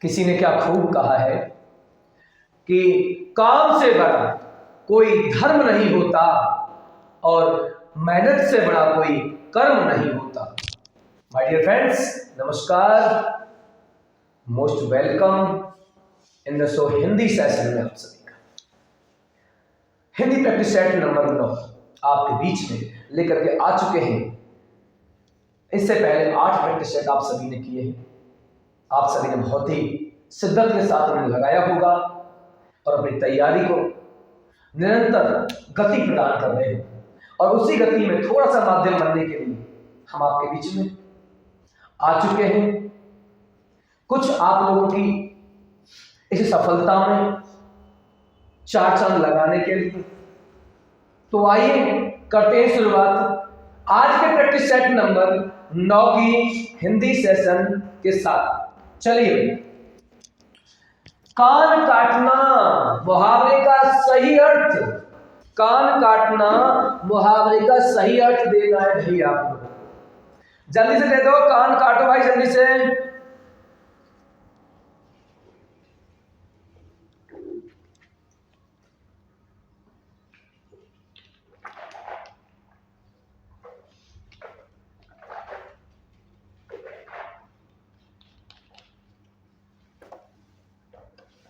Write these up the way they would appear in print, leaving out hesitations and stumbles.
किसी ने क्या खूब कहा है कि काम से बड़ा कोई धर्म नहीं होता और मेहनत से बड़ा कोई कर्म नहीं होता। माय डियर फ्रेंड्स, नमस्कार, most welcome in the show Hindi session में आप सभी का। हिंदी प्रैक्टिस सेट नंबर 9 आपके बीच में लेकर के आ चुके हैं। इससे पहले 8 प्रैक्टिस सेट आप सभी ने किए हैं। आप सभी ने बहुत ही शिद्दत के साथ उन्हें लगाया होगा और अपनी तैयारी को निरंतर गति प्रदान कर रहे हैं। और उसी गति में थोड़ा सा माध्यम बनने के लिए हम आपके बीच में आ चुके हैं। कुछ आप लोगों की इस सफलता में 4 चांद लगाने के लिए, तो आइए करते हैं शुरुआत आज के प्रैक्टिस सेट नंबर 9 की हिंदी सेशन के साथ। चलिए, कान काटना मुहावरे का सही अर्थ, कान काटना मुहावरे का सही अर्थ देना है भाई। आप लोग जल्दी से दे दो, कान काटो भाई जल्दी से।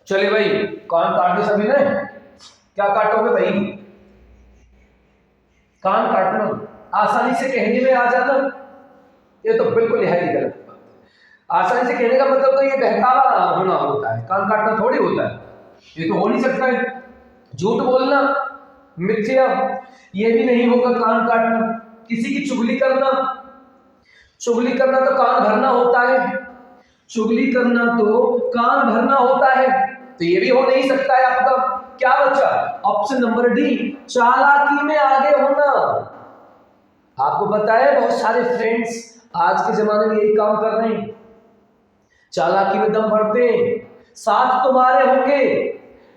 चलिए भाई, कान काटे सभी ने। क्या काटोगे भाई? कान काटना आसानी से कहने में आ जाना, ये तो बिल्कुल है ही गलत बात। आसानी से कहने का मतलब तो ये बहकावा होना होता है, कान काटना थोड़ी होता है। ये तो हो नहीं सकता है। झूठ बोलना, मिथ्या, ये भी नहीं होगा कान काटना। किसी की चुगली करना, चुगली करना तो कान भरना होता है। चुगली करना तो कान भरना होता है, तो ये भी हो नहीं सकता है आपका। क्या बचा? ऑप्शन नंबर डी, चालाकी में आगे होना। आपको पता है बहुत सारे फ्रेंड्स आज के जमाने में यही काम कर रहे हैं, चालाकी में दम भरते हैं। साथ तुम्हारे होंगे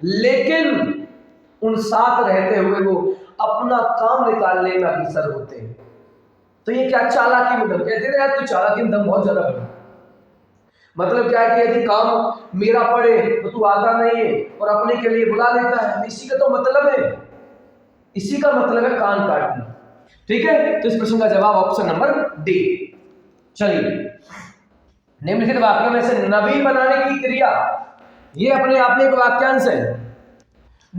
लेकिन उन साथ रहते हुए वो अपना काम निकालने में अग्रसर होते हैं। तो ये क्या चालाकी में दम? कहते हैं यार तू चालाकी में दम बहुत ज्यादा भर। मतलब क्या है कि यदि काम मेरा पड़े तो तू आता नहीं है और अपने के लिए बुला लेता है। इसी का तो मतलब है, इसी का मतलब है कान काटना। ठीक है, तो इस प्रश्न का जवाब ऑप्शन नंबर डी। चलिए, निम्नलिखित वाक्य में से नवीन बनाने की क्रिया, ये अपने आप में एक वाक्यांश है।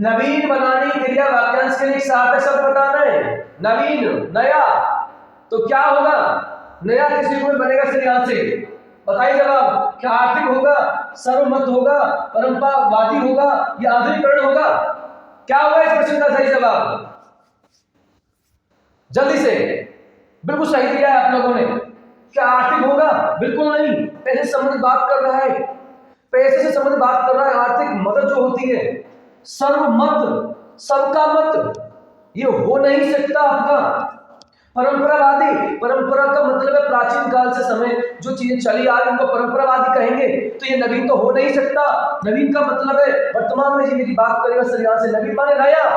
नवीन बनाने की क्रिया वाक्यांश के लिए सार्थक शब्द बताना है। नवीन, नया, तो क्या होगा? नया किस रूप में बनेगा? श्रेयांश से बताइए जवाब। क्या आर्थिक होगा, सर्वमत होगा, परंपरावादी होगा या आधुनिकरण होगा? क्या होगा इस प्रश्न का सही जवाब? जल्दी से। बिल्कुल सही दिया है आप लोगों ने। क्या आर्थिक होगा? बिल्कुल नहीं, पैसे से संबंधित बात कर रहा है, पैसे से संबंधित बात कर रहा है। आर्थिक मदद जो होती है, सर्वमत, सबका मत, ये हो नहीं सकता आपका। परंपरावादी, परंपरा का मतलब है प्राचीन काल से समय जो चीजें चली आ रही उनको परंपरावादी कहेंगे, तो ये नवीन तो हो नहीं सकता। नवीन का मतलब है वर्तमान में यदि बात करेगा सर से नवीन माने नया,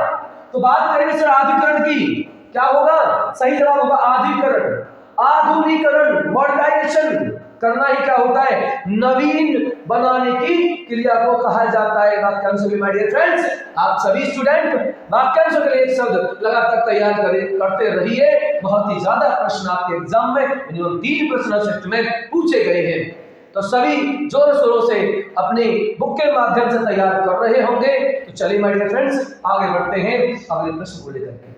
तो बात करेंगे सर आधुनिकरण की। क्या होगा? सही जवाब होगा आधुनिकरण, आधुनिकरण, मॉडर्नाइजेशन करना ही क्या होता है? नवीन बनाने की क्रिया को कहा जाता है वाक्यांश में। माय डियर फ्रेंड्स, आप सभी स्टूडेंट वाक्यांशों के लिए एक शब्द लगातार तैयार करते रहिए। बहुत ही ज्यादा प्रश्न आपके एग्जाम में मिनिमम 3 प्रश्न शिफ्ट में पूछे गए हैं, तो सभी जोर शोरों से अपने बुक के माध्यम से तैयार कर रहे होंगे। तो चलिए माय डियर फ्रेंड्स, आगे बढ़ते हैं अगले प्रश्न को लेकर के।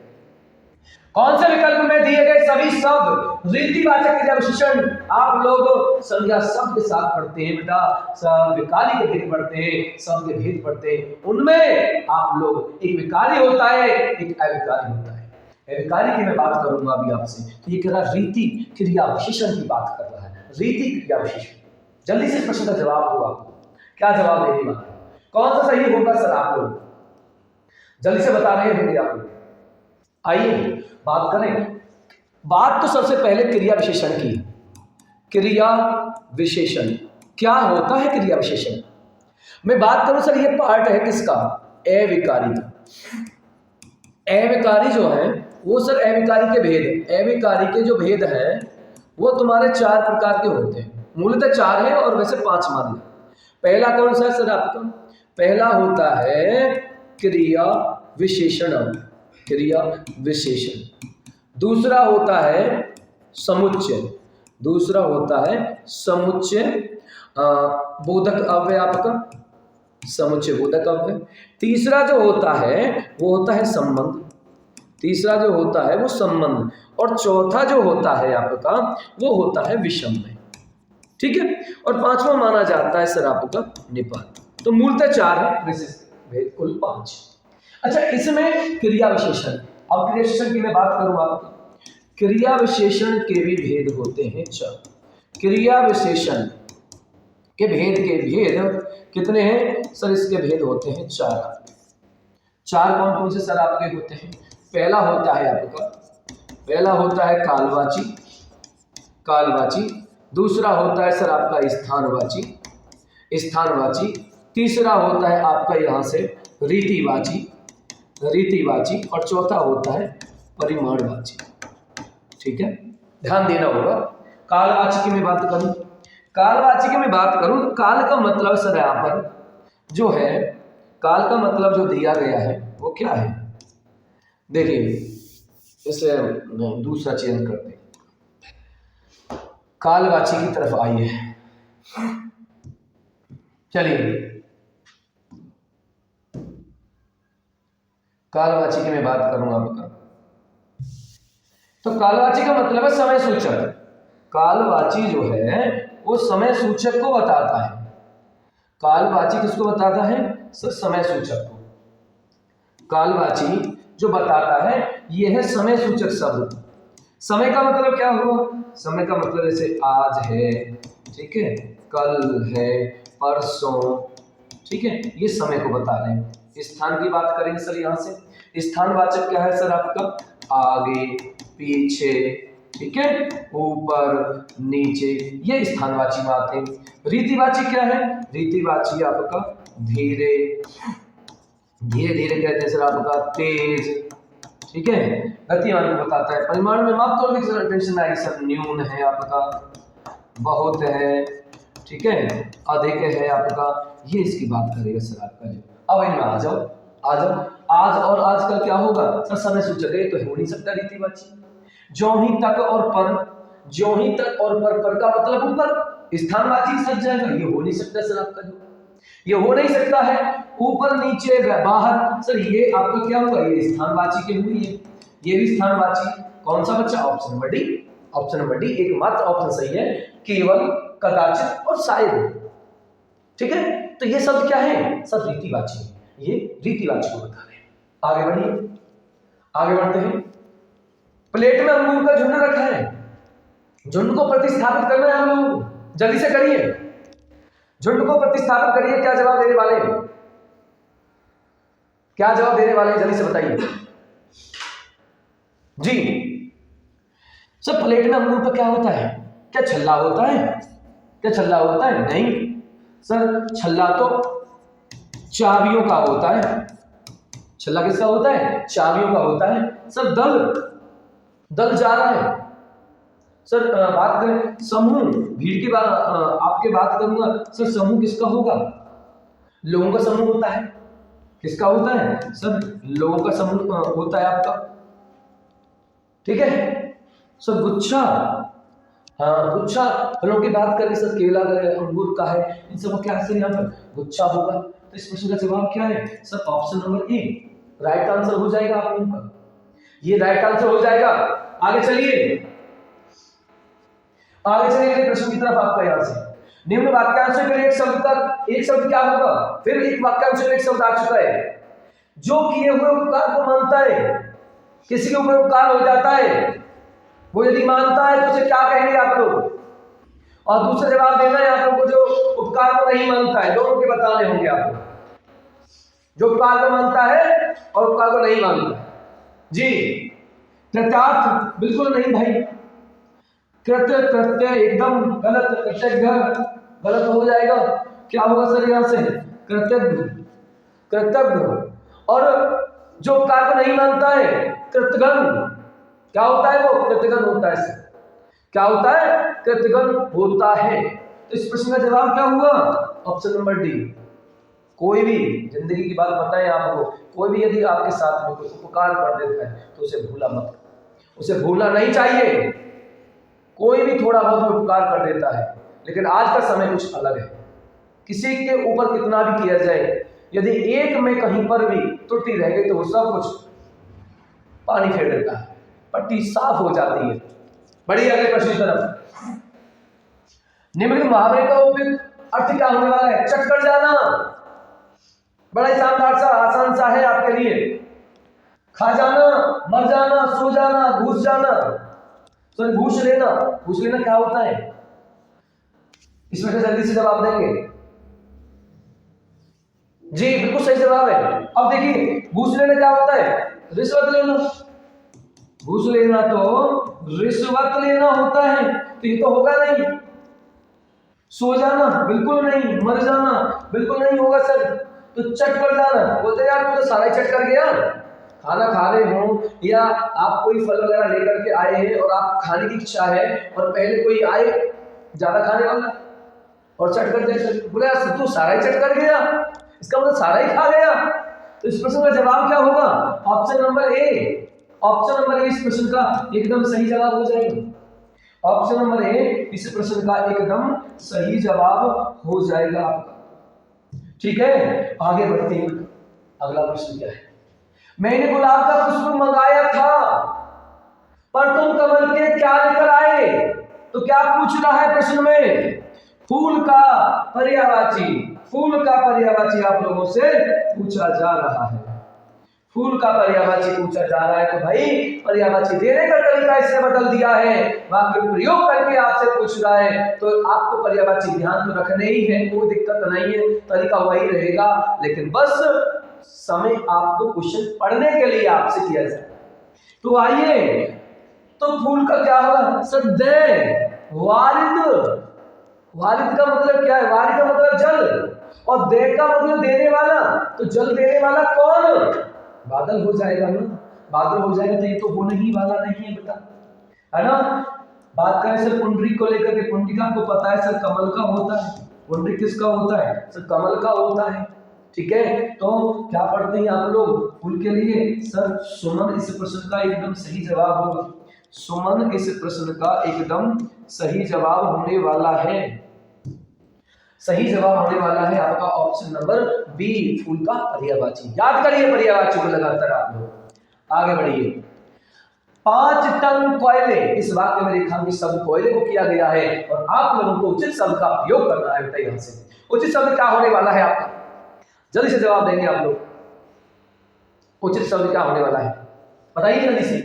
कौन से विकल्प में दिए गए सभी शब्द रीतिवाचक क्रिया विशेषण आप लोग संज्ञा शब्द के साथ पढ़ते हैं? बेटा, सब विकारी के भेद पढ़ते हैं, शब्द के भेद पढ़ते हैं। उनमें आप लोग एक विकारी होता है, एक अविकारी होता है। अविकारी की मैं बात करूंगा अभी आपसे, तो ये कह रहा रीति क्रिया विशेषण की बात कर रहा है। रीति क्रिया विशेषण, जल्दी से प्रश्न का जवाब दो। आपको क्या जवाब देने वाला है? कौन सा सही होगा सर? आप लोग जल्दी से बता रहे होंगे आप लोग। आइए बात करें। बात तो सबसे पहले क्रिया विशेषण की। क्रिया विशेषण क्या होता है? क्रिया विशेषण मैं बात करूं सर, ये पार्ट है किसका? अविकारी का। अविकारी जो है वो सर अविकारी के भेद, अविकारी के जो भेद हैं वो तुम्हारे 4 प्रकार के होते हैं। मूलतः 4 है और वैसे 5 मान लें। पहला कौन सा है सर आपका? पहला होता है क्रिया विशेषण, क्रिया विशेषण। दूसरा होता है समुच्चय, दूसरा होता है समुच्चय बोधक अव्यय आपका, समुच्चय बोधक अव्यय। तीसरा जो होता है वो होता है संबंध, तीसरा जो होता है वो संबंध, और चौथा जो होता है आपका वो होता है विषमय। ठीक है, और पांचवा माना जाता है सर आपका निपात। तो मूलतः 4 है, विशिष्ट भेद कुल 5। अच्छा, इसमें क्रिया विशेषण, अब क्रिया विशेषण की मैं बात करूं आपको, क्रिया विशेषण के भी भेद होते हैं 4। क्रिया विशेषण के भेद कितने हैं सर? इसके भेद होते हैं 4। 4 कौन कौन से सर आपके होते हैं? पहला होता है आपका, पहला होता है कालवाची, कालवाची। दूसरा होता है सर आपका स्थानवाची, स्थानवाची। तीसरा होता है आपका यहाँ से रीतिवाची, रीतिवाची। और चौथा होता है परिमाणवाची। ठीक है, ध्यान देना होगा। कालवाची की मैं बात करूं, कालवाची की मैं बात करूं तो काल का मतलब सर यहाँ पर जो है, काल का मतलब जो दिया गया है वो क्या है? देखिए, इसे दूसरा चेंज करते हैं, कालवाची की तरफ आइए। चलिए, कालवाची की मैं बात करूंगा आपका, तो कालवाची का मतलब है समय सूचक। कालवाची जो है वो समय सूचक को बताता है। कालवाची किसको बताता है सर? समय सूचक को। कालवाची जो बताता है ये है समय सूचक शब्द। समय का मतलब क्या हुआ? समय का मतलब जैसे आज है, ठीक है, कल है, परसों, ठीक है, ये समय को बता रहे हैं। स्थान की बात करेंगे सर, यहाँ से स्थानवाचक क्या है सर आपका? आगे, पीछे, ठीक है, ऊपर, नीचे, ये स्थानवाची बात है। रीतिवाची क्या है? रीतिवाची आपका धीरे, धीरे धीरे कहते हैं सर आपका तेज, ठीक है, गतिमान को बताता है। परिमाण में माप तोड़ की टेंशन आएगी सर, न्यून है आपका, बहुत है, ठीक है, अधिक है आपका, ये इसकी बात करेगा सर आपका जो। अब इनमें आ जाओ, आ जाओ। आज और आजकल क्या होगा सर? समय सूचक है, तो हो नहीं सकता रीतिवाची। ज्यों ही तक और पर, ज्यों ही तक और पर का मतलब ऊपर, स्थानवाची सज जाएगा, ये हो नहीं सकता सर आपका जो, ये हो नहीं सकता है। ऊपर, नीचे, बाहर, सर ये आपका क्या होगा? ये स्थानवाची के हुई है, ये भी स्थानवाची। कौन सा बच्चा? Option number D, option number D एकमात्र ऑप्शन सही है, केवल, कदाचित और शायद। ठीक है, तो ये शब्द क्या है सर? रीतिवाची, ये रीतिवाची को बता रहे हैं। आगे बढ़िए, आगे बढ़ते हैं। प्लेट में अंगूर का झुंड रखा है, झुंड को प्रतिस्थापित करना है हम लोगों को, जल्दी से करिए, झुंड को प्रतिस्थापित करिए। क्या जवाब देने वाले हैं? क्या जवाब देने वाले हैं? जल्दी से बताइए जी। सर प्लेट में अंगूर का क्या होता है? क्या छल्ला होता है? क्या छल्ला होता है? नहीं सर, छल्ला तो चाबियों का होता है। छल्ला किसका होता है? चाबियों का होता है। सर दल, दल जा रहा है सर। बात करें समूह, भीड़ की बात आपके बात करूंगा सर, समूह किसका होगा? लोगों का समूह होता है। किसका होता है सर? लोगों का समूह होता है आपका, ठीक है सर। गुच्छा, हाँ गुच्छा फलों की बात करें सर, केला अंगूर का है, इन सबको क्या सर यहाँ पर गुच्छा होगा। तो इस प्रश्न का जवाब क्या है sir? Option number A right answer हो जाएगा आप लोगों का, ये राइट आंसर हो जाएगा। आगे चलिए, आगे चलिए प्रश्न की तरफ आपका। यहाँ से निम्न वाक्यांशों के लिए एक शब्द तक, एक शब्द क्या होगा? फिर एक वाक्यांश में एक शब्द आ चुका है, जो किए हुए उपकार को मानता है। किसी के ऊपर उपकार हो जाता है, वो यदि मानता है तो उसे क्या कहेंगे आप लोग? और दूसरा जवाब देना है आप लोगों को, जो उपकार को नहीं मानता है, दोनों के बताने होंगे आपको। जो उपकार को मानता है और उपकार को नहीं मानता जी। कृतार्थ बिल्कुल नहीं भाई, कृत्य प्रत्यय एकदम गलत, कृतज्ञ गलत हो जाएगा। क्या होगा सर यहाँ से? कृतज्ञ, कृतज्ञ। और जो उपकार को नहीं मानता है कृतघ्न, क्या होता है वो? कृतघ्न होता है सर। क्या होता है? कृतघ्न होता है। तो इस प्रश्न का जवाब क्या हुआ? Option number D. कोई भी जिंदगी की बात बताएं आपको, कोई भी यदि आपके साथ में कोई उपकार कर देता है तो उसे भूला मत, उसे भूलना नहीं चाहिए। कोई भी थोड़ा बहुत उपकार कर देता है, लेकिन आज का समय कुछ अलग है। किसी के ऊपर कितना भी किया जाए, यदि एक में कहीं पर भी त्रुटि रह गई तो वो सब कुछ पानी फेर देता है, पट्टी साफ हो जाती है। बढ़िए अगले प्रश्न की तरफ। निम्नलिखित मुहावरे का उपयुक्त अर्थ क्या होने वाला है? चट कर जाना, बड़ा ही शानदार सा आसान सा है आपके लिए। खा जाना, मर जाना, सो जाना, घुस जाना, तो घूस लेना। घूस लेना क्या होता है? इसमें से जल्दी से जवाब देंगे। जी बिल्कुल सही जवाब है। अब देखिए घूस लेना क्या होता है? रिश्वत लेना। घूस लेना तो रिश्वत लेना होता है, तो ये तो होगा नहीं। सो जाना बिल्कुल नहीं, मर जाना बिल्कुल नहीं होगा सर। तो चट कर जाना, बोलते यार तू तो सारा ही चट कर गया। खाना खा रहे हो या आप कोई फल वगैरह लेकर के आए हैं और आप खाने की इच्छा है और पहले कोई आए ज्यादा खाने वाला और चट कर दिया, बोले यार तू सारा ही चट कर गया, इसका मतलब सारा ही खा गया। तो इस प्रश्न का जवाब क्या होगा? Option number A. Option number A इस प्रश्न का एकदम सही जवाब हो जाएगा। ऑप्शन नंबर ए इस प्रश्न का एकदम सही जवाब हो जाएगा आपका। ठीक है, आगे बढ़ते हैं। अगला प्रश्न क्या है? मैंने गुलाब का पुष्प मंगाया था पर तुम कमल के क्या लेकर आए? तो क्या पूछ रहा है प्रश्न में? फूल का पर्यायवाची, फूल का पर्यायवाची आप लोगों से पूछा जा रहा है। फूल का पर्यायवाची पूछा जा रहा है, तो भाई पर्यायवाची देने का तरीका इसने बदल दिया है, वाक्य प्रयोग करके आपसे पूछ रहा है, तो आपको पर्यायवाची ध्यान तो रखने ही है, कोई दिक्कत नहीं है, तरीका वही रहेगा, लेकिन बस समय आपको क्वेश्चन पढ़ने के लिए आपसे किया जाए। तो आइए, तो फूल का क्या होगा सर? दे वालिद। वालिद का मतलब क्या है? वालिद का मतलब जल, और दे का मतलब देने वाला। तो जल देने वाला कौन? बादल हो जाएगा ना। बादल हो जाएगा तो ये तो होने ही वाला नहीं है बेटा, है ना। बात करें सर पुंडरी को लेकर के, पुंडरी का आपको पता है सर कमल का होता है। पुंडरी किसका होता है? सर कमल का होता है। ठीक है, तो क्या पढ़ते हैं आप लोग फूल के लिए? सर सुमन इस प्रश्न का एकदम सही जवाब होगा। सुमन इस प्रश्न का एकदम सही जवाब होने वाला है। सही जवाब होने वाला है आपका ऑप्शन नंबर बी, फूल का पर्यायवाची। याद करिए पर्यायवाची को लगातार आप लोग। आगे बढ़िए। 5 टन कोयले, इस वाक्य में रेखांकित शब्द कोयले को किया गया है और आप लोगों को उचित शब्द का प्रयोग करना है बेटा। यहां से उचित शब्द क्या होने वाला है आपका? जल्दी से जवाब देंगे आप लोग। उचित शब्द क्या होने वाला है बताइए जल्दी से।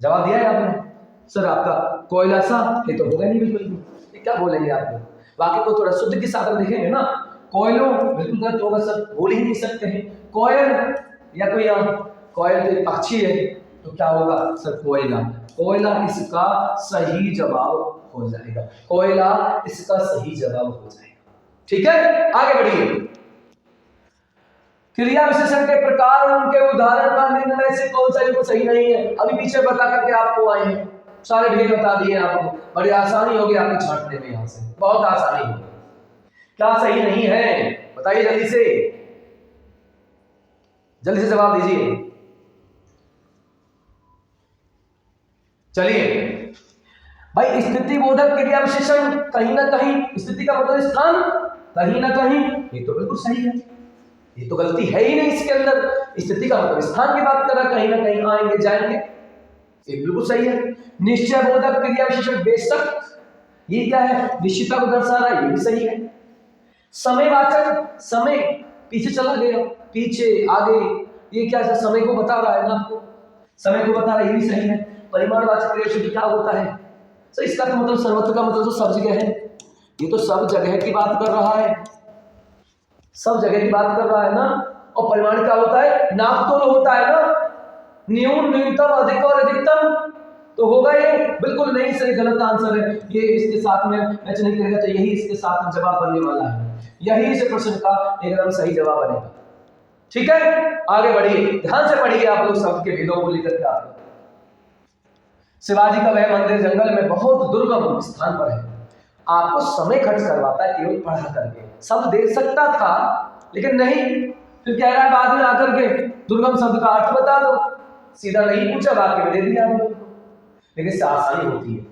जवाब दिया है आपने? सर आपका कोयला सा ये तो होगा नहीं बिल्कुल भी। क्या बोलेंगे आप लोग? वाक्य को थोड़ा शुद्ध के साथ देखेंगे ना। कोयलों बिल्कुल गलत होगा सर, बोल ही नहीं सकते हैं। कोयल या कोई कोयल तो एक पक्षी है, तो क्या होगा सर? कोयला। कोयला इसका सही जवाब हो जाएगा। कोयला इसका सही जवाब हो जाएगा। ठीक है, आगे बढ़िए। क्रिया विशेषण के प्रकार और उनके उदाहरण का निम्न में से कौन सा बिल्कुल सही नहीं है? अभी पीछे बता करके आपको आए हैं, सारे भेद बता दिए आपको। बड़ी आसानी होगी आपको छांटने में, यहां से बहुत आसानी होगी। क्या सही नहीं है बताइए जल्दी से, जल्दी से जवाब दीजिए। चलिए भाई, स्थिति बोधक क्रिया विशेषण कहीं ना कहीं, स्थिति का मतलब स्थान, कहीं ना कहीं ये तो बिल्कुल सही है, ये तो गलती है ही नहीं इसके अंदर। स्थिति का मतलब स्थान की बात कर रहा, कहीं ना कहीं आएंगे जाएंगे, ये बिल्कुल सही है। निश्चय बोधक क्रिया विशेषण बेशक, ये क्या है? निश्चितता को दर्शा रहा है, ये भी सही है। समयवाचक, समय पीछे चला गया, पीछे आगे, ये क्या है? समय को बता रहा है ना आपको, समय को बता रहा है, ये भी सही है। परिमाणवाचक क्रिया विशेषण क्या होता है? तो इसका तो मतलब सर्वत्र का मतलब तो सब जगह है, ये तो सब जगह की बात कर रहा है, सब जगह की बात कर रहा है ना। और परिमाण क्या होता है? नापतोल होता है ना, न्यून न्यूनतम, अधिक और अधिकतम, तो होगा ये बिल्कुल नहीं सही, गलत आंसर है ये। इसके साथ में मैच नहीं करेगा, तो यही इसके साथ में जवाब बनने वाला है, यही इस प्रश्न का एकदम सही जवाब बनेगा। ठीक है, आगे बढ़िए, ध्यान से पढ़िए आप लोग शब्द के भेदों को लेकर के। आप शिवाजी का वह मंदिर जंगल में बहुत दुर्गम स्थान पर है। आपको समय खर्च करवाता है केवल पढ़ा करके। शब्द दे सकता था लेकिन नहीं, फिर कह रहा है बाद में आकर के दुर्गम शब्द का अर्थ बता दो। सीधा नहीं पूछा, वाक्य में दे दिया हम लोग को। लेकिन इससे आसानी होती है,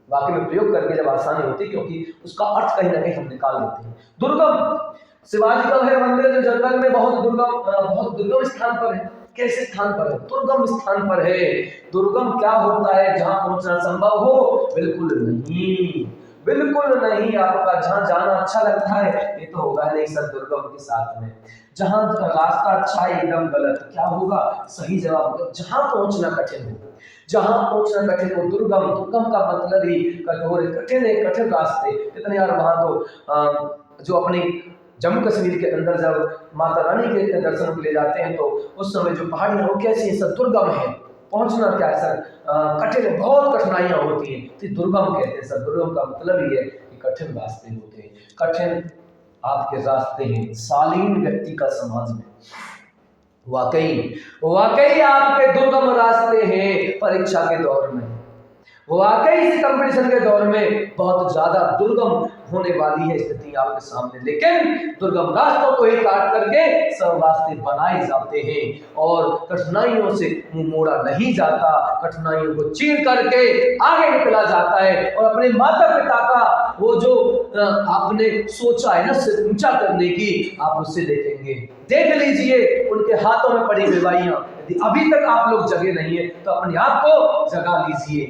वाक्य में प्रयोग करके जब आसानी होती है, क्योंकि उसका अर्थ कहीं ना कहीं हम निकाल लेते हैं। दुर्गम, शिवाजी का है मंदिर जो जंगल में बहुत दुर्गम स्थान पर है। कैसे स्थान पर है? दुर्गम स्थान पर है। दुर्गम क्या होता है? जहां पहुंचना संभव हो? बिल्कुल नहीं, बिल्कुल नहीं। आपका जहां जाना अच्छा लगता है ये तो होगा नहीं सर दुर्गम के साथ में। जहां रास्ता अच्छा है एकदम गलत, क्या होगा? सही जवाब होगा जहां पहुंचना कठिन हो। जहां पहुंचना कठिन हो दुर्गम। दुर्गम का मतलब ही कठोर, कठिन है, कठिन रास्ते कितने यार। वहां तो जो अपनी जम्मू कश्मीर के अंदर जब माता रानी के दर्शन के लिए जाते हैं तो उस समय जो पहाड़ियां वो कैसी है सर? दुर्गम है। पहुंचना क्या है सर? कठिन है, बहुत कठिनाइयां होती हैं, तो दुर्गम कहते हैं सर। दुर्गम का मतलब ही है कि कठिन रास्ते होते हैं, कठिन आपके रास्ते हैं। शालीन व्यक्ति का समाज में वाकई आपके दुर्गम रास्ते हैं। परीक्षा के दौर में वाकई इस कंपटीशन के दौर में बहुत ज्यादा दुर्गम होने वाली है स्थिति आपके सामने। लेकिन दुर्गम रास्तों को ही काट करके सब रास्ते बनाए जाते हैं और कठिनाइयों से मुंह मोड़ा नहीं जाता। कठिनाइयों को चीर करके आगे निकला जाता है और अपने माता पिता का वो जो आपने सोचा है ना सिर ऊंचा करने की, आप उससे देखेंगे। देख लीजिए उनके हाथों में पड़ी विवाहियां, यदि अभी तक आप लोग जगे नहीं है तो अपने आप को जगा लीजिए,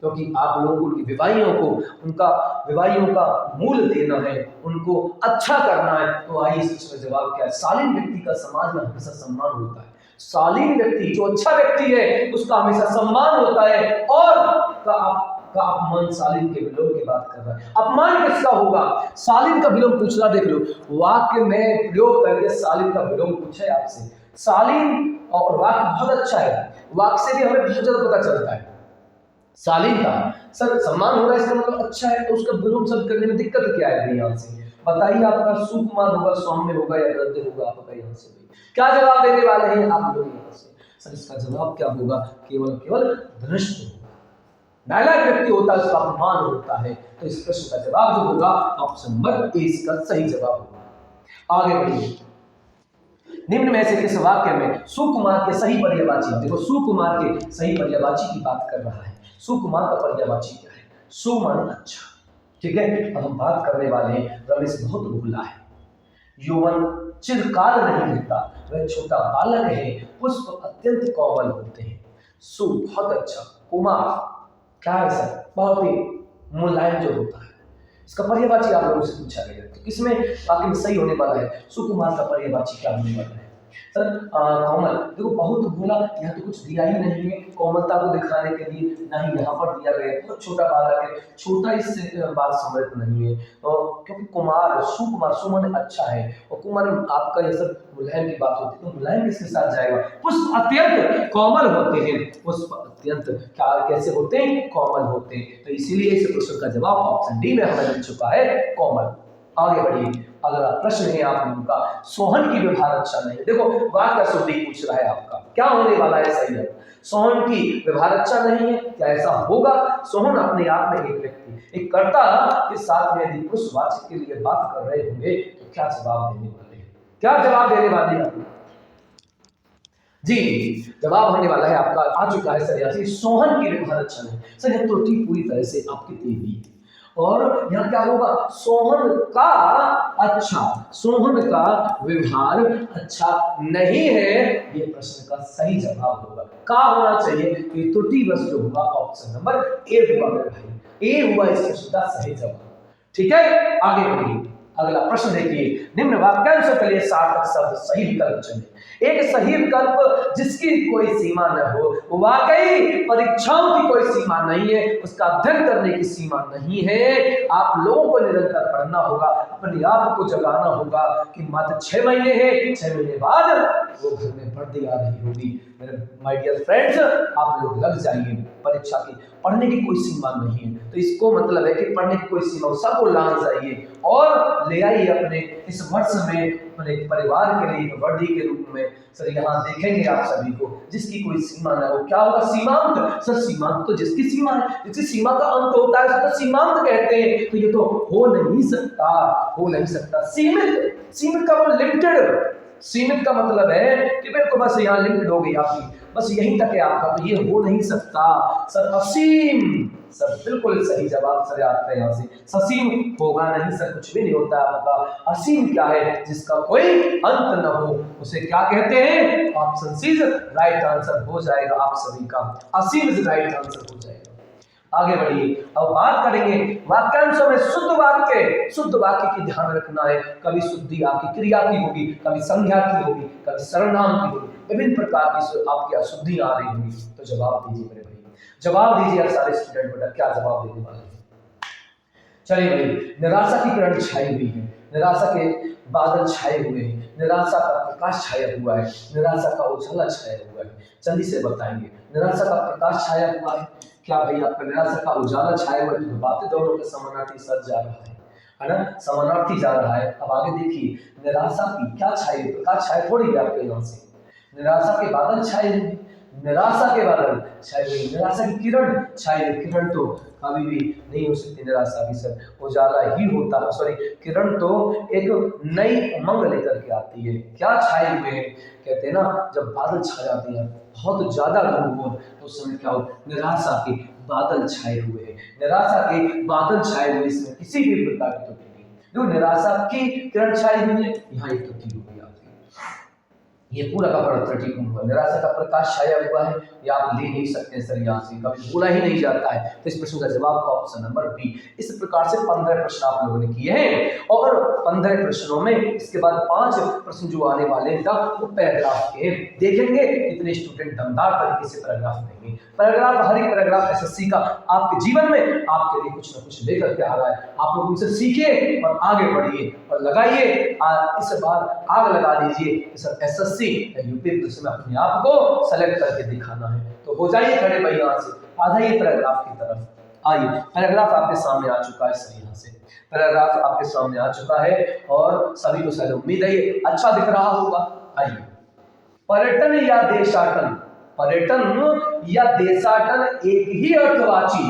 क्योंकि आप लोगों को उनकी विवाहियों को, उनका विवाहियों का मूल देना है, उनको अच्छा करना है। तो आइए इसका जवाब क्या है? शालीन व्यक्ति का समाज में हमेशा सम्मान होता है। शालीन व्यक्ति जो अच्छा व्यक्ति है उसका हमेशा सम्मान होता है। और का अपमान शालीन के विलोम की बात कर रहा है। अपमान किसका होगा? शालीन का विलोम पूछना देख लो, वाक्य में प्रयोग करके शालीन का विलोम पूछे आपसे। शालीन और वाक्य बहुत अच्छा है, वाक्य से भी हमें बहुत ज्यादा पता चलता है। शालीन का सर सम्मान हो रहा है इसका मतलब अच्छा है, तो उसका विलोम शब्द करने में दिक्कत क्या है? यहाँ से बताइए, आपका सुकुमार होगा, सौम्य होगा या गद्य होगा? आपका यहाँ से क्या जवाब देने वाले हैं आप लोग यहाँ से? सर इसका जवाब क्या होगा? केवल धृष्ट होगा। नालायक व्यक्ति होता है उसका अपमान होता है। तो इस प्रश्न का जवाब जो होगा ऑप्शन नंबर ए इसका सही जवाब होगा। आगे बढ़िए, निम्न में से किस वाक्य में सुकुमार के सही पर्यायवाची, देखो सुकुमार के सही पर्यायवाची की बात कर रहा है। सुकुमार का पर्यायवाची क्या है? सु माने अच्छा, ठीक है। अब हम बात करने वाले हैं रमेश बहुत भोला है, यौवन चिरकाल नहीं रहता, वह छोटा बालक है, पुष्प अत्यंत कोमल होते हैं। सु बहुत अच्छा, कुमार क्या है सर? बहुत ही मुलायम जो होता है। इसका पर्यायवाची आप लोगों से पूछा गया तो किसमें वाक्य में सही होने वाला है? सुकुमार का पर्यायवाची क्या होने वाला है सर? कोमल। देखो बहुत भोला, यहाँ तो कुछ दिया ही नहीं है कोमलता को दिखाने के लिए, नहीं यहाँ पर दिया गया। बहुत छोटा बालक है, छोटा इससे बात समृद्ध नहीं है। क्योंकि कुमार, सुकुमार, सुमन अच्छा है और कुमार आपका ये सब मुलायम की बात होती है, तो मुलायम किसके साथ जाएगा? पुष्प अत्यंत कोमल होते हैं। पुष्प अत्यंत क्या कैसे होते हैं? कोमल होते हैं। तो इसीलिए इस प्रश्न का जवाब ऑप्शन डी में हमें मिल चुका है, कोमल। आगे बढ़िए, अगला प्रश्न है आप लोगों का, सोहन की व्यवहार अच्छा नहीं है। देखो वाक्य शुद्धि पूछ रहा है आपका, क्या होने वाला है सही है? सोहन की व्यवहार अच्छा नहीं है, क्या ऐसा होगा? सोहन अपने आप में एक व्यक्ति, एक कर्ता के साथ में यदि पुरुषवाचक के लिए बात कर रहे होंगे तो क्या जवाब देने वाले हैं? क्या जवाब देने वाले हैं? जी जवाब होने वाला है आपका, आ चुका है सर। सोहन की व्यवहार अच्छा नहीं सर, यह त्रुटि पूरी तरह से आपकी देवी है। और यहाँ क्या होगा? सोहन का अच्छा, सोहन का व्यवहार अच्छा नहीं है, ये प्रश्न का सही जवाब होगा। क्या होना चाहिए? ये त्रुटि बस जो होगा ऑप्शन नंबर ए होगा मेरे भाई, ए हुआ इस प्रश्न का सही जवाब। ठीक है, आगे बढ़िए, अगला प्रश्न देखिए, निम्न वाक्यांश के लिए सार्थक शब्द सही विकल्प चुनें। एक सही विकल्प जिसकी कोई सीमा न हो, वाकई परीक्षाओं की कोई सीमा नहीं है, उसका अध्ययन करने की सीमा नहीं है। आप लोगों को निरंतर पढ़ना होगा, अपने आप को जगाना होगा कि मात्र 6 महीने है, 6 महीने बाद वो घर में वर्दी आ रही होगी, मेरे माय डियर फ्रेंड्स, आप लोग लग जाइए परीक्षा की। पढ़ने की कोई सीमा नहीं है, तो इसको मतलब है कि पढ़ने की कोई सीमा, सबको लाना चाहिए और ले आइए अपने इस वर्ष में अपने परिवार के लिए वर्दी के रूप में। सर यहाँ देखेंगे आप सभी को, जिसकी कोई सीमा ना हो, क्या होगा सीमांत। सर सीमांत तो जिसकी सीमा है, जिसकी सीमा का अंत होता है उसको तो सीमांत कहते हैं। तो ये तो हो नहीं सकता, हो नहीं सकता। सीमित, सीमित का मतलब लिमिटेड। सीमित का मतलब है कि बिल्कुल बस यहाँ लिमिटेड हो गई आपकी, बस यहीं तक है आपका, तो ये हो नहीं सकता। सर असीम, सर बिल्कुल सही जवाब सर आता है यहाँ से। ससीम होगा नहीं सर, कुछ भी नहीं होता आपका। असीम क्या है, जिसका कोई अंत न हो, उसे क्या कहते हैं। ऑप्शन सी राइट आंसर हो जाएगा आप सभी का, असीम इज राइट आंसर हो जाएगा। आगे बढ़िए, अब बात करेंगे वाक्यांशों में शुद्ध वाक्य। शुद्ध वाक्य की ध्यान रखना है, कभी शुद्धि आपकी क्रिया की होगी, कभी संज्ञा की होगी, कभी सर्वनाम की होगी, विभिन्न प्रकार की आपकी अशुद्धियां आ रही होंगी। तो जवाब दीजिए मेरे भाई, जवाब दीजिए सारे स्टूडेंट बेटा, क्या जवाब देने वाले हैं। चलिए भाई, निराशा की किरण छाई हुई है, निराशा के बादल छाए हुए हैं, निराशा का प्रकाश छाया हुआ है, निराशा का उजाला छाया हुआ है। जल्दी से बताएंगे, निराशा का प्रकाश छाया हुआ है, क्या भाई आपका निराशा का उजाला छाया हुआ है। तो बातें दोनों के समानार्थी सच जा रहा है ना, समानार्थी जा रहा है। अब आगे देखिए, निराशा की क्या छाई, प्रकाश छाया थोड़ी है आपके यहाँ से, निराशा के बादल छाए हुए, निराशा के बादल छाए हुए, निराशा की किरण छाई हुई। किरण तो कभी भी नहीं हो सकती निराशा की सर, उजाला ही होता है। सॉरी, किरण तो एक नई उमंग लेकर के आती है। क्या छाए हुए हैं, कहते हैं ना जब बादल छा जाते हैं बहुत ज्यादा धूप हो, तो उस समय क्या हो, निराशा के बादल छाए हुए हैं, निराशा के बादल छाए हुए, इसमें किसी भी प्रकार की त्रुटि नहीं। जो निराशा की किरण छाई हुई है, यहाँ एक त्रुटि होगी आपकी, ये पूरा का पूरा 30 हुआ। निराशा का प्रकाश छाया हुआ है, या आप ले नहीं सकते सर, यहाँ से कभी बोला ही नहीं जाता है। तो इस प्रश्न का जवाब का ऑप्शन नंबर बी। इस प्रकार से 15 प्रश्न आप लोगों ने किए हैं, और 15 प्रश्नों में इसके बाद 5 प्रश्न जो आने वाले हैं वो पैराग्राफ के देखेंगे। कितने स्टूडेंट दमदार तरीके से पैराग्राफ देंगे। पैराग्राफ, हर एक पैराग्राफ एसएससी का आपके जीवन में आपके लिए कुछ ना कुछ लेकर के आ रहा है। आप लोग उनसे सीखिए और आगे बढ़िए और लगाइए, इस बार आग लगा दीजिए सर एसएससी यूपीएससी में अपने आप को सेलेक्ट करके दिखाना है। तो हो जाइए खड़े भाई, यहाँ से आ जाइए पैराग्राफ की तरफ। आइए, पैराग्राफ आपके सामने आ चुका है सर, यहाँ से पैराग्राफ आपके सामने आ चुका है और सभी को शायद उम्मीद है ये अच्छा दिख रहा होगा। आइए, पर्यटन या देशाटन, पर्यटन या देशाटन एक ही अर्थवाची,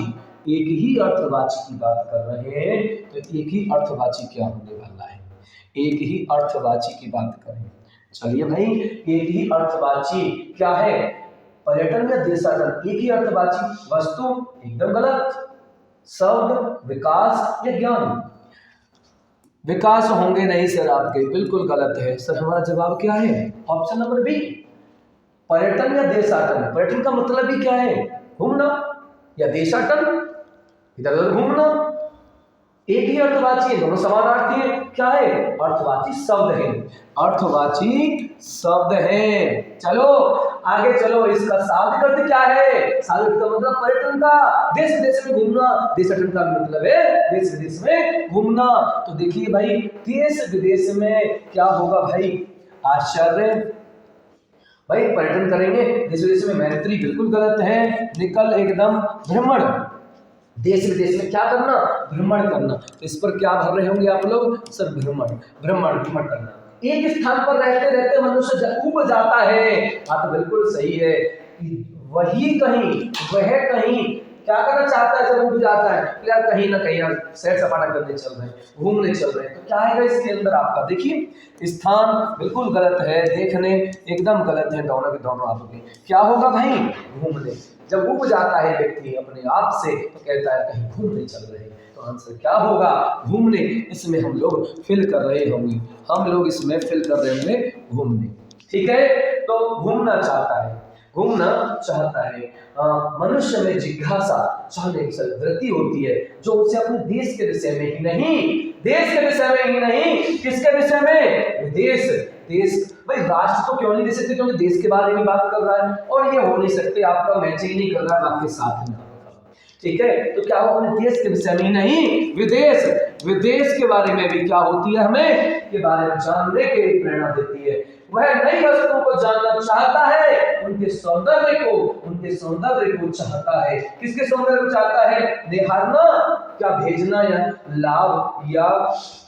एक ही अर्थवाची की बात कर रहे हैं। तो एक ही अर्थवाची क्या होने वाला है, एक ही अर्थवाची की बात करें। चलिए भाई, एक ही अर्थवाची क्या है, पर्यटन या देशाटन एक ही अर्थवाची। वस्तु एकदम गलत, शब्द विकास या ज्ञान, विकास होंगे नहीं सर आपके, बिल्कुल गलत है सर। हमारा जवाब क्या है, ऑप्शन नंबर बी, पर्यटन या देशाटन। पर्यटन का मतलब ही क्या है, घूमना, या देशाटन इधर उधर घूमना। एक ही अर्थवाची है, दोनों समानार्थी है। क्या है, अर्थवाची शब्द है, अर्थवाची शब्द है। चलो आगे चलो, इसका शाब्दिक अर्थ क्या है, शाब्दिक का मतलब पर्यटन का, देश विदेश में घूमना, देशाटन का मतलब है देश विदेश में घूमना। तो देखिए भाई, देश विदेश में क्या होगा भाई, आश्चर्य भाई, पर्यटन करेंगे देश विदेश में, मैत्री बिल्कुल गलत है, निकल एकदम भ्रमण, देश विदेश में क्या करना, भ्रमण करना। तो इस पर क्या भर रहे होंगे आप लोग सर, भ्रमण, भ्रमण भ्रमण करना। एक स्थान पर रहते रहते मनुष्य ऊब जाता है, हाँ तो बिल्कुल सही है, वही कहीं, वह कहीं क्या करना चाहता है जब ऊब जाता है, यार कहीं ना कहीं यार सैर सपाटा करने चल रहे हैं, घूमने चल रहे हैं। तो क्या है इसके अंदर आपका, देखिए स्थान बिल्कुल गलत है, देखने एकदम गलत है, दोनों के दोनों आपके। क्या होगा भाई, घूमने। जब ऊब जाता है व्यक्ति अपने आप से तो कहता है कहीं घूमने चल रहे हैं। तो आंसर क्या होगा, घूमने। इसमें हम लोग फिल कर रहे होंगे, हम लोग इसमें फिल कर रहे होंगे घूमने, ठीक है। तो घूमना चाहता है, घूमना चाहता है। मनुष्य में जिज्ञासा, चाहने की वृत्ति होती है, जो उसे अपने देश के विषय में ही नहीं, देश के विषय में ही नहीं, किसके विषय में, विदेश, देश। भाई राष्ट्र तो क्यों नहीं दे सकते, क्योंकि देश के बारे में बात कर रहा है, और ये हो नहीं सकते, आपका मैचिंग नहीं कर रहा है आपके साथ में, ठीक है। तो क्या हो, अपने देश के विषय में नहीं, विदेश, विदेश के बारे में भी क्या होती है, हमें के बारे में जानने के लिए प्रेरणा देती है। वह नई वस्तुओं को जानना चाहता है, उनके सौंदर्य को चाहता है। किसके सौंदर्य को चाहता है? निहारना, क्या भेजना या लाभ या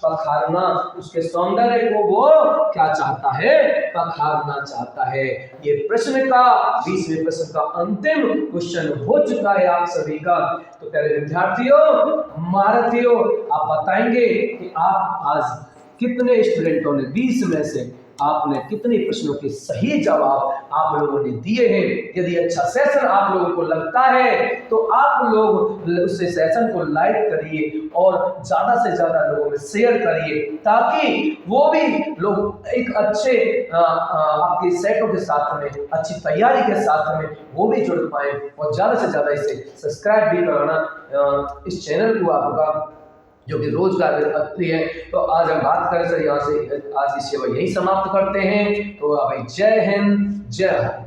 पखारना, उसके सौंदर्य को वो क्या चाहता है? पखारना चाहता है। ये प्रश्न का 20वें प्रश्न का अंतिम क्वेश्चन हो चुका है आप सभी का। तो प्यारे विद्यार्थियों, महारथियों, आप बताएंगे कि आप आज कितने स्टूडेंटों ने 20 में से आपने कितने प्रश्नों के सही जवाब आप लोगों ने दिए हैं। यदि अच्छा सेशन आप लोगों को लगता है तो आप लोग उस सेशन को लाइक करिए और ज्यादा से ज्यादा लोगों में शेयर करिए, ताकि वो भी लोग एक अच्छे आपके सेटों के साथ में, अच्छी तैयारी के साथ में वो भी जुड़ पाए। और ज्यादा से ज्यादा इसे सब्सक्राइब भी करना, इस चैनल को आपका जो कि रोजगार रखती है। तो आज हम बात करें सर यहाँ से, आज की सेवा यही समाप्त करते हैं। तो भाई जय हिंद, जय भारत।